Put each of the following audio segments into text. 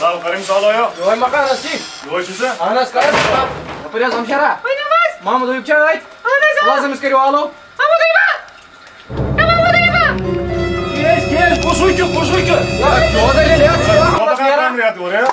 Bravo, Karim sağ ol ya. Yoy makan asli. Yoy çüse. Anas Karim. Yapacağız amşara. Oynamaz. Mahmut uyup çay. Anas. Lazım iskeri alo. Mahmut uyuma. Mahmut uyuma. Gel koşuydu Ya çoğda le ya. Baba kan riyat oraya.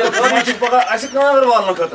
Ya açık baka açık ne var vallahi katı.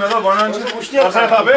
Medo banan çiz. Uçuyor. Asay tabi.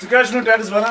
Çıkar şunu tax bana.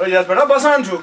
O yaz bana basan çok.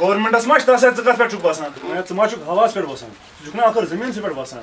Government asmaş da sen çıkar per çok basan. Ya çıma çok havas per basan. Çocukna akır zemin se per basan.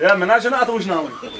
Ya mena çana at uçna mı?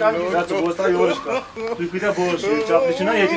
kan Ya çok bosta yoruşka. Tu pita boş. Çaplı çına yedi.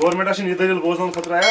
Government aşın yediril bozdan khatır aya.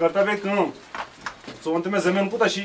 Karta be kım. Sonte me zemin kut aşı.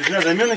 Üzüne zemin ne?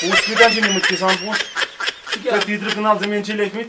Pus kitan çini mut kisan pus. Çıkar titri kanal zemin çilek mit.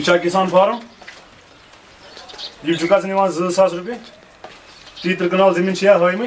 Üçak kisan farm. Yılcukası ne var 2000 rupiye. Titri kanal zemin çiya hay mı?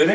Öyle.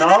nav.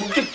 bu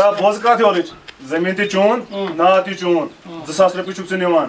Ya boz kat yolu. Zemin te çoğun, na te çoğun. 2000 rupiye çuksun yaman.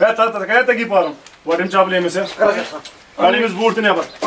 Evet tat kaya taki farm. Varim çable mesela. Kalimiz burtu ne bak.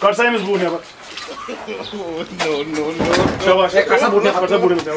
Karsayımız bu ne bak. Şabaş. Kasa burnu Karsa burnu mesela.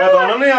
Evet ona ne ya?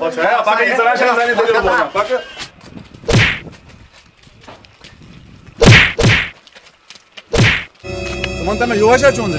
Bak ya bak insan aşağı seni deliyor bu. Bak. Zaman tamam yavaş aç onu.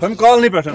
Hem kalni peten.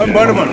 Hem banı banı.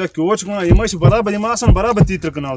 Ya koç kuna yemiş beraber yemasan beraber titr kanal.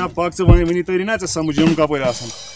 Ya paksa bana vini tari na samujum ka payrasan.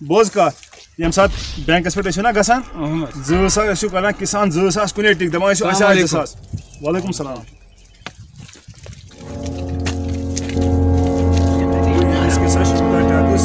Boz ka. Yem saat bank expectation gasan. Zısa şu kalan kisan zısa kune tik dama şu aşağı zısa. Aleyküm selam. Eski saç tutarız.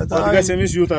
Adga semis yuta.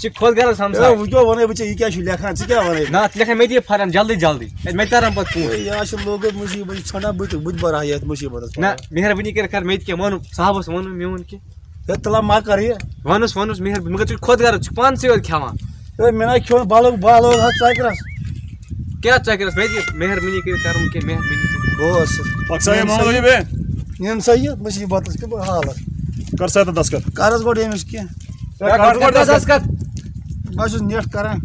چھ خود غرض ہم وہ کیا ونے بچے یہ کیا چھ لکھان ژٕ کیا ونے نا لکھن میں دی فارم جلدی جلدی میں ترم پت پونس یہ چھ لوگ مصیبت ژھانڈان بت برا یتھ مصیبت نا مہربانی کر میں کیا ونو صاحبس ونو میون کی ہے تلا ما کر یہ ونس مہربانی مگر ژٕ خود غرض پان سے کھیوان اے میں نہ کھون بالو ہت چاکرس کیا چکرس میں دی مہربانی کرم کی مہربانی بس پکسا یہ محمد علی بے نیم سید مصیبت کے حالت کر سا دستخط کارس گوڑ امس کی دستخط بس نیٹ کران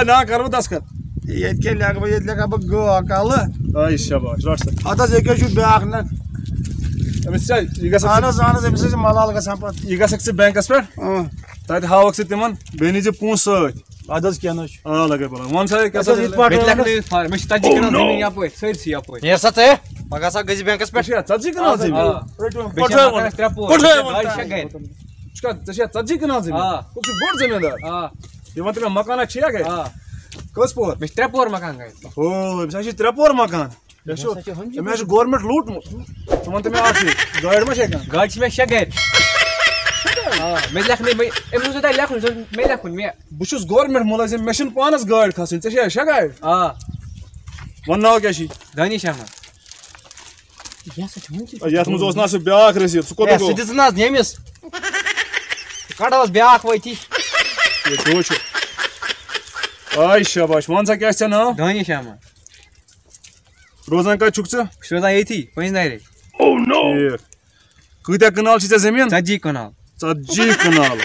نا کرو دستخط یہ کے لگا بہ گو کال آئی شاباش رٹ سا اتس یہ چھ بیاکھ نہ امس یہ گژھِ اہن امس ملال گژھان پتہ یہ گژھکھ ژٕ بینکس پٮ۪ٹھ تتہِ ہاوکھ ژٕ تِمن بیٚیہِ نیٖزِ پونٛسہٕ سۭتۍ ادس کیا نہ آ لگے بولا ون سا کیٛاہ سا میں لکھن فارم میں تجی کنال زمین یپٲرۍ سٲرسٕے یپٲرۍ نیٖر سا ژٕ پگاہ سا گٔژھۍ بینکس پٮ۪ٹھ ژتجی کنال زمیٖن ترٛےٚ پور گاڑِ چھےٚ گرِ ژےٚ چھےٚ ژتجی کنال زمیٖن ژٕ چھُکھ بوٚڑ زمیٖندار یہِ وَن تہٕ مےٚ مکانا چھِیا گرِ کٔژ پور مےٚ چھِ 3 پور مکان گرِ ہو أمِس حظ چھِ 3 پور مکان أمِس حظ چھُ گورمٮ۪نٛٹ لوٗٹمُت ژٕ وَن تہٕ مےٚ اکھ چیٖز گاڑِ ما چھِ ہٮ۪کان گاڑِ چھِ مےٚ 6 گرِ مےٚ لیکھنٕے أمِس اوس تۄہہِ لیکھُن مےٚ لیکھُن مےٚ بہٕ چھُس گورمٮ۪نٛٹ مُلٲزِم مےٚ چھِنہٕ پانس گاڑِ کھسٕنۍ ژےٚ چھےٚ 6 گاڑِ وَن ناو کیٛاہ چھُے دانش احمد یتھ منٛز اوس نا سُہ بیٛاکھ رٔسیٖد سُہ کوٚت سُہ دِژ نہ حظ ییٚمِس کڑہوس بیٛاکھ وٲتی گوٚو چھُ آے شاباش وَن سا کیٛاہ چھُ ژےٚ ناو دانش احمد روزان کتہِ چھُکھ ژٕ بہٕ چھُس روزان ییٚتھی پٔنٛزنارے ٹھیٖک کۭتیاہ کنال چھِ ژےٚ زمیٖن 40 کنال 40 کنال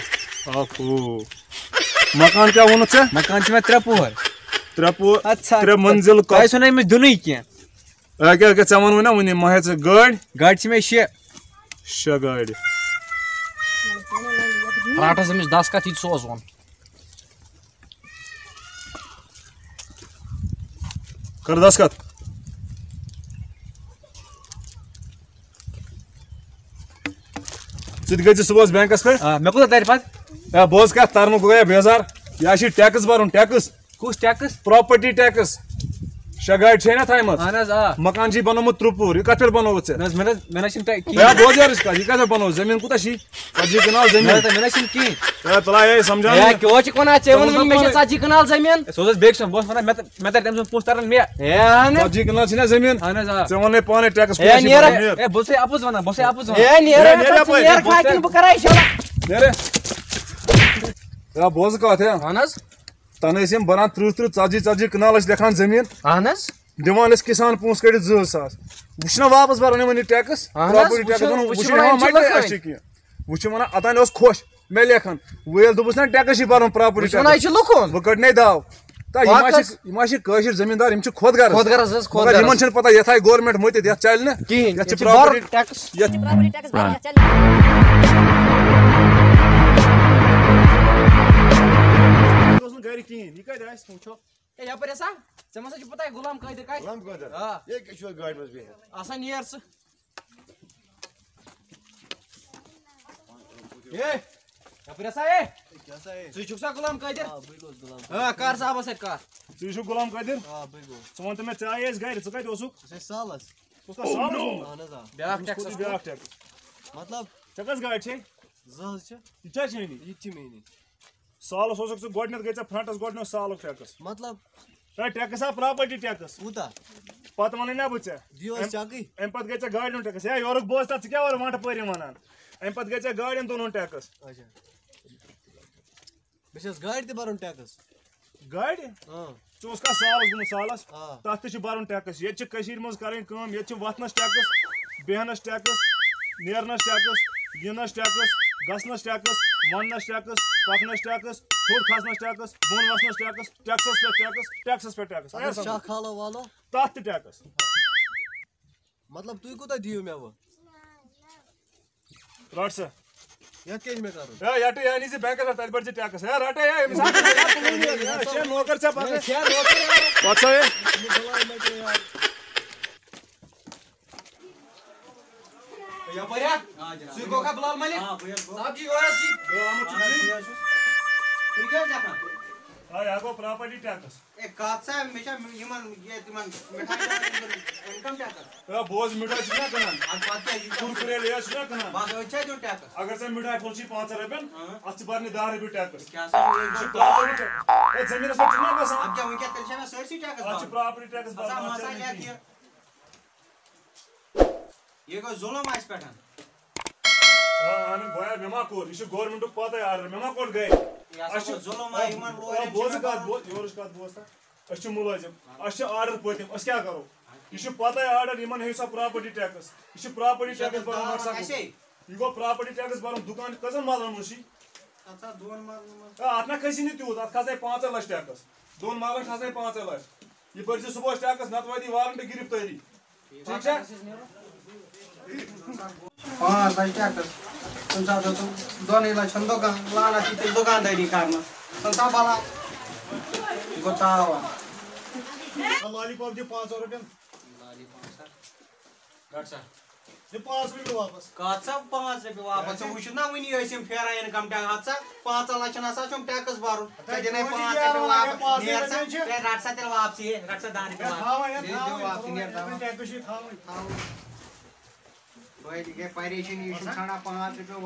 اکھو مکان کیٛاہ ووٚنُتھ ژےٚ مکان چھِ مےٚ 3 پور 3 پور اچھا 3 منزل تۄہہِ ٲسوٕ نہٕ أمِس دِنُے کینٛہہ کیٛاہ ژےٚ ووٚنوُے نا وُنی ما ہےٚ ژٕ گٲڑۍ گاڑِ چھِ مےٚ 6 گاڑِ رٹس أمِس دستخط یہِ تہِ سوزون کر دستخط ژٕ تہِ گٔژھِ صُبحس بینکس پٮ۪ٹھ مےٚ کوٗتاہ ترِ پتہٕ ہے بوز کتھ ترنُک گوٚیا بیزار یہِ چھِ ٹیکٕس بھرُن ٹیکٕس کُس ٹیکٕس پراپرٹی ٹیکٕس 6 گاڑِ چھے نا تھایمژ اہن حظ آ مکان چھُے بنومُت 3 پور یہِ کتھ پٮ۪ٹھ بنووُتھ ژےٚ نہ حظ مےٚ نہ چھُنہٕ تۄہہِ ہے کِہیٖنۍ بوز یارٕچ کتھ یہِ کتھ پٮ۪ٹھ بنووُتھ زمیٖن کوٗتاہ چھُے 40 کنال زمیٖن مےٚ نہ چھُنہٕ کِہیٖنۍ ہے تلا ہے سمجھاو ہے کیٛاہ چھُکھ ونان ژےٚ ووٚنُے مےٚ چھِ 40 کنال زمیٖن سُہ اوس بیٚکہِ سُنٛد بہٕ اوسُس ونان مےٚ ترِ تٔمۍ سُنٛد پونٛسہٕ ترن مےٚ ہے 40 کنال چھِ نا زمیٖن اہن حظ آ ژےٚ ووٚنُے پانے ٹیکٕس ہے نیرا ہے بہٕ چھُسے اپُز ونان بہٕ چھُسے اپُز ونان نیرا نیرا کھا کِنہٕ بہٕ کرے شلا نیرے ہے بوز کتھ ہے اہن حظ تن ٲسۍ یِم بنان 30 کنال ٲسۍ لیکھان زمیٖن اہن حظ دِوان ٲسۍ کِسان پونٛسہٕ کٔڑِتھ 2000 وۄنۍ چھُنا واپس بھرُن یِمن یہِ ٹیکٕس پراپرٹی ٹیکٕس وۄنۍ چھِ ہٮ۪وان مٹہِ اَسہِ چھِ کینٛہہ وۄنۍ چھِ ونان اوٚتانۍ اوس خۄش مےٚ لیکھان وۄنۍ ییٚلہِ دوٚپُس نا ٹیکٕس چھِ بھرُن پراپرٹی ٹیکٕس بہٕ کٔڑنَے داو یِم ما چھِ کٲشِر زمیٖندار یِم چھِ خۄد غرض مگر یِمن چھِنہٕ پتہ یتھ آیہِ گورمٮ۪نٛٹ مٔتِتھ یتھ چلہِ نہٕ کِہیٖنۍ یتھ چھِ پراپرٹی یتھ اوس نہٕ گرِ کِہیٖنۍ یہِ کتہِ آسہِ وٕچھو یپٲرۍ ہسا ژےٚ مَسا چھُ پتہ غلام قٲدر کتہِ گاڑِ منٛز بِہِتھ آسان نیر ژٕ یپٲرۍ ہسا ژٕ چھُکھ سا غلام قٲدر کر صاحبس سۭتۍ کتھ ژٕ چھُکھ غلام قٲدر ژٕ وَن تہٕ مےٚ ژےٚ آییَس گرِ ژٕ کتہِ اوسُکھ سالس بیٛاکھ ٹیکس بیٛاکھ ٹیکٕس مطلب ژےٚ کۄس گاڑِ چھے زٕ حظ چھِ یہِ چھا چٲنی یہِ تہِ چھِ میٛٲنی سالس اوسُکھ ژٕ گۄڈٕنیتھ گٔے ژےٚ فرنٹس گۄڈٕنیتھ سالُک ٹیکٕس مطلب ہے ٹیکٕس ہا پراپرٹی ٹیکٕس کوٗتاہ پتہٕ وَنٕے نا بہٕ ژےٚ دِیِو حظ چکٕے اَمہِ پتہٕ گٔے ژےٚ گاڑِ ہُنٛد ٹیکٕس ہے یورُک بوز تتھ ژٕ کیٛاہ اورٕ وانٛٹہٕ پٲرۍ وَنان اَمہِ پتہٕ گٔے ژےٚ گاڑٮ۪ن دۄن ٹیکٕس اچھا مےٚ چھَس گاڑِ تہِ بَرُن ٹیکٕس گاڑِ ژٕ اوسکھا سالس گوٚمُت سالس تتھ تہِ چھُ بَرُن ٹیکٕس ییٚتہِ چھِ کٔشیٖرِ منٛز کَرٕنۍ کٲم ییٚتہِ چھِ وۄتھنس ٹیکٕس بیہنس ٹیکٕس نیرنس ٹیکٕس یِنس ٹیکٕس گژھنس ٹیکٕس وننس ٹیکٕس پکنس ٹیکٕس تھوٚد کھسنس ٹیکٕس بۄن وسنس ٹیکٕس ٹیکسس پٮ۪ٹھ ٹیکٕس ٹیکسس پٮ۪ٹھ ٹیکٕس شاہ کھالو والو تتھ تہِ ٹیکٕس مطلب تُہۍ کوٗتاہ دِیِو مےٚ وۄنۍ رٹ سا یتھ کیٛاہ چھُ مےٚ کرُن ہے یٹہٕ ہے نیٖزِ بینکس پٮ۪ٹھ تتہِ بٔرۍ زِ ٹیکٕس ہے رٹ ہے أمِس نوکر ژےٚ پتہٕ سا ہے یپٲرۍ ژٕ گوٚکھا بلال مٔلِک صاحب جی یور حظ چھِ تُہۍ کیٛاہ حظ لیکھان یہ گو پراپرٹی ٹیکس کت سا مے انکم ٹیکس بوز مٹھائی چھنا کنان کُرکُرے لیز چھنا کنان بس أتھۍ دیُن ٹیکس اگر ژےٚ مٹھائی پھول چھی 5 رۄپین اتھ چھِ برنہِ 10 رۄپیہِ ٹیکس کیٛاہ سا زٔمیٖنس پٮ۪ٹھ چھُنا گژھان ادٕ کیٛاہ وٕنکٮ۪ن تیٚلہِ چھا مےٚ سٲرسٕے ٹیکس اتھ چھُ پراپرٹی ٹیکس مسا لیکھ یہ گوٚو ظُلم اَسہِ پٮ۪ٹھ اہن گویا مےٚ ما کوٚر یہِ چھُ گورمنٹُک پتے آرڈر مےٚ ما کوٚر گرِ یہ ہسا گوٚو ظُلم یِمن بوز کتھ بوز یورٕچ کتھ بوز تا أسۍ چھِ مُلٲزِم اَسہِ چھُ آرڈر پٔتِم أسۍ کیٛاہ کرو یہ چھُ پتے آرڈر یِمن ہیٚیِو سا پراپرٹی ٹیکس یہِ چھُ پراپرٹی ٹیکس برُن مقصد یہِ گوٚو پراپرٹی ٹیکس برُن دُکان کٔژن مالن منٛز چھی اتھ نہ کھسی نہٕ تیوٗت اتھ کھسے 5 لچھ ٹیکس 2 مالن کھسے 5 لچھ یہِ بٔرزِ صبحس ٹیکس نتہٕ وٲتی وارنٹہٕ گرفتٲری ٹھیٖک چھا 5 لچھ ٹیکس تمہِ ساتہٕ دۄنٕے لچھن دُکان لانت یی تیٚلہِ دُکاندٲری کرنس سا بلا یہِ گوٚو تاوان لالی پاپ دِ 500 رۄپین رٹ سا دِ 5 رۄپیہِ واپس کتھ سا 5 رۄپیہِ واپس ژٕ وٕچھِتھ نا وٕنی ٲسۍ یِم پھیران انکم ٹیکس ہتھ سا 5 لچھن ہسا چھُم ٹیکس برُن ژٕ دِنَے 5 رۄپیہِ واپس نیر سا رٹ سا تیٚلہِ واپسی رٹ سا 10 رۄپیہِ واپسی نیر بٲے گٔے پریشٲنی یہِ چھُم ژھانڈان 5 رۄپیہِ